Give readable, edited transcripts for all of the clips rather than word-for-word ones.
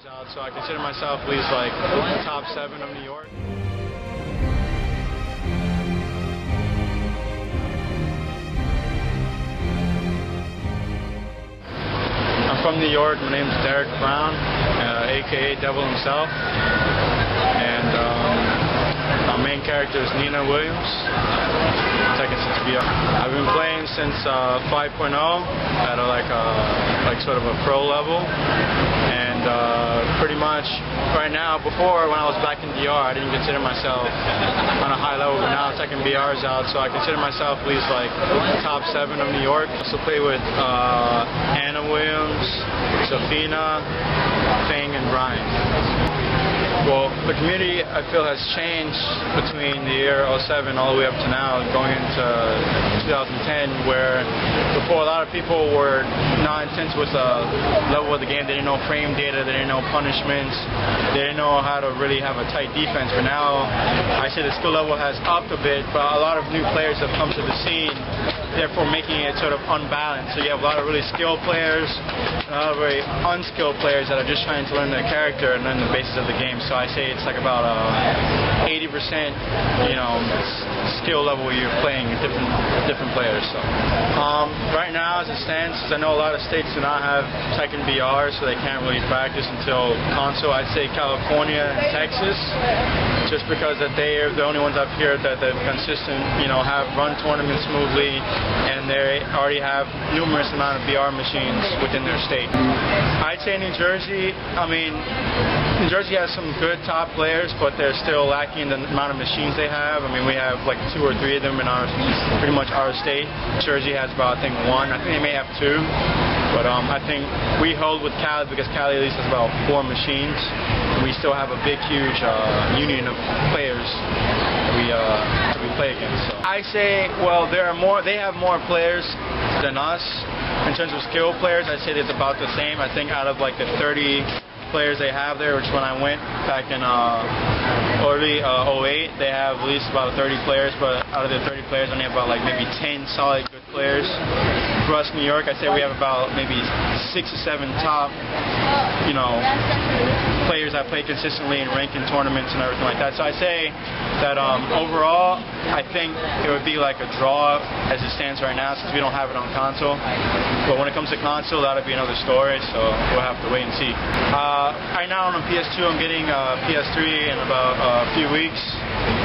Out, so I consider myself at least like top 7 of New York. I'm from New York. My name is Deric Brown, aka DevilHimself, and our main character is Nina Williams. Tekken 6 VR. I've been playing since 5.0 at a sort of a pro level, and pretty much right now. Before, when I was back in DR, I didn't consider myself on a high level, but now Tekken VR is out, so I consider myself at least like top 7 of New York. I also play with Anna Williams, Safina, Fang, and Brian. Well, the community, I feel, has changed between the year 07 all the way up to now, going into 2010, where before a lot of people were not intense with the level of the game. They didn't know frame data, they didn't know punishments, they didn't know how to really have a tight defense. But now, I say the skill level has upped a bit, but a lot of new players have come to the scene, therefore making it sort of unbalanced. So you have a lot of really skilled players, and a lot of very unskilled players that are just trying to learn their character and learn the basis of the game. So I say it's like about 80%, skill level you're playing with different players. So right now, as it stands, I know a lot of states do not have Tekken VR, so they can't really practice until console. I'd say California and Texas, just because that they're the only ones up here that they're consistent, have run tournaments smoothly, and they already have numerous amount of VR machines within their state. I'd say New Jersey, New Jersey has some good top players, but they're still lacking the amount of machines they have. We have like 2 or 3 of them in pretty much our state. New Jersey has about, I think, 1. I think they may have 2. But I think we hold with Cali because Cali at least has about 4 machines. And we still have a big, huge union of players that we play against. So I say, well, they have more players than us. In terms of skill players, I'd say it's about the same. I think out of like the 30 players they have there, which when I went back in early 08, they have at least about 30 players, but out of the 30 players, only have about like maybe 10 solid good players. For us in New York, I'd say we have about maybe 6 or 7 top, players that play consistently and rank in tournaments and everything like that. So I say that overall, I think it would be like a draw as it stands right now, since we don't have it on console. But when it comes to console, that'll be another story, so we'll have to wait and see. Right now on PS2, I'm getting PS3 in about a few weeks,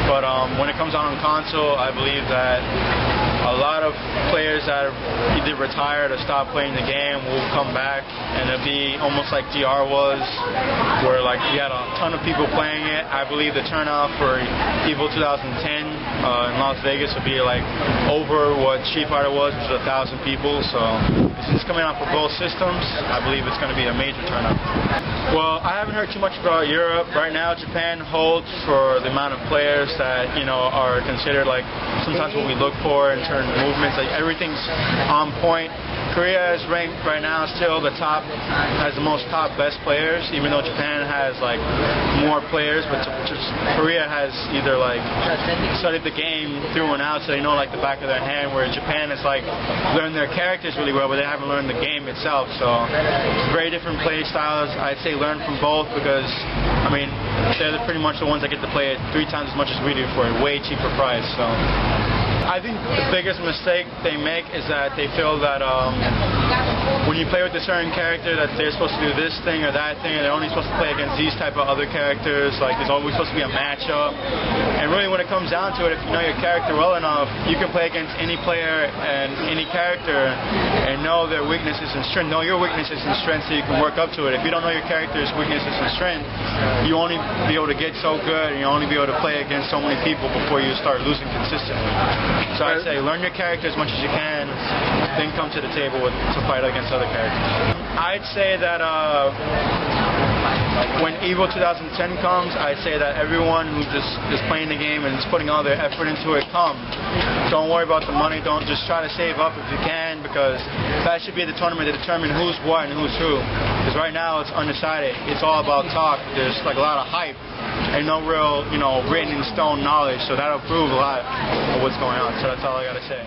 but when it comes out on console, I believe that a lot of players that have either retired or stopped playing the game will come back, and it'll be almost like DR was, where like you had a ton of people playing it. I believe the turnout for Evo 2010 in Las Vegas would be like over what Street Fighter was, which was 1,000 people. So since it's coming out for both systems, I believe it's going to be a major turnout. Well, I haven't heard too much about Europe. Right now, Japan holds for the amount of players that are considered like sometimes what we look for in terms of movements. Like everything's on point. Korea is ranked right now still the top, has the most top best players, even though Japan has like more players, but Korea has either like studied the game through and out, so they know like the back of their hand, where Japan is like learned their characters really well, but they haven't learned the game itself. So very different play styles. I'd say learn from both, because they're pretty much the ones that get to play it 3 times as much as we do for a way cheaper price. So I think the biggest mistake they make is that they feel that when you play with a certain character that they're supposed to do this thing or that thing, and they're only supposed to play against these type of other characters. Like there's always supposed to be a matchup. And really when it comes down to it, if you know your character well enough, you can play against any player and any character and know their weaknesses and strengths. Know your weaknesses and strengths so you can work up to it. If you don't know your character's weaknesses and strengths, you only be able to get so good, and you only be able to play against so many people before you start losing consistently. So I'd say learn your character as much as you can, then come to the table to fight against other characters. I'd say that when Evo 2010 comes, I'd say that everyone who just is playing the game and is putting all their effort into it, come. Don't worry about the money. Don't just try to save up if you can, because that should be the tournament to determine who's what and who's who. Because right now it's undecided. It's all about talk. There's like a lot of hype and no real, written in stone knowledge. So that'll prove a lot of what's going on. So that's all I gotta say.